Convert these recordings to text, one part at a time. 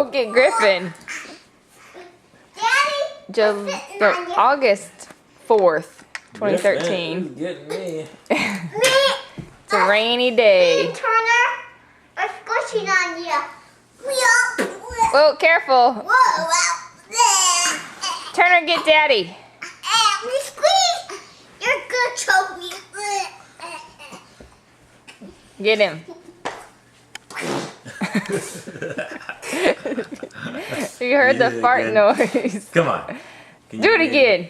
Go get Griffin. Daddy, August 4th, 2013. Griffin is getting me. It's a rainy day. Turner, I'm squishing on you. Whoa, careful. Whoa. Turner, get Daddy. We squeeze. You're good, choke me. Get him. You heard the fart noise. Come on. Can Do you it get again.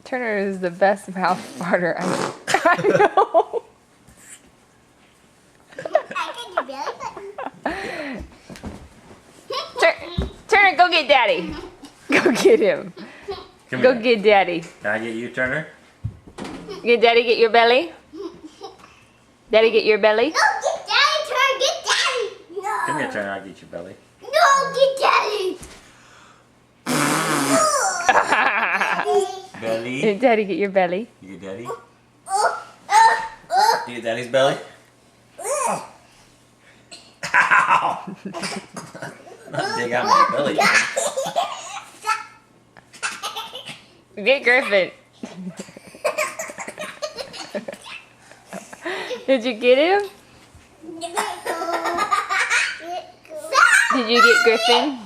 Turner is the best mouth farter I know. Turner, go get Daddy. Go get him. Come Go here. get Daddy. Can I get you, Turner? Get Daddy, get your belly. Daddy, get your belly. No, get Daddy, Turner, get Daddy. No. Come here, Turner. I'll get your belly. No, get Daddy. Belly. Daddy, get your belly. You get Daddy? You get Daddy's belly? Ow! Not dig out my belly. Get Griffin. Did you get him? Did you get Griffin?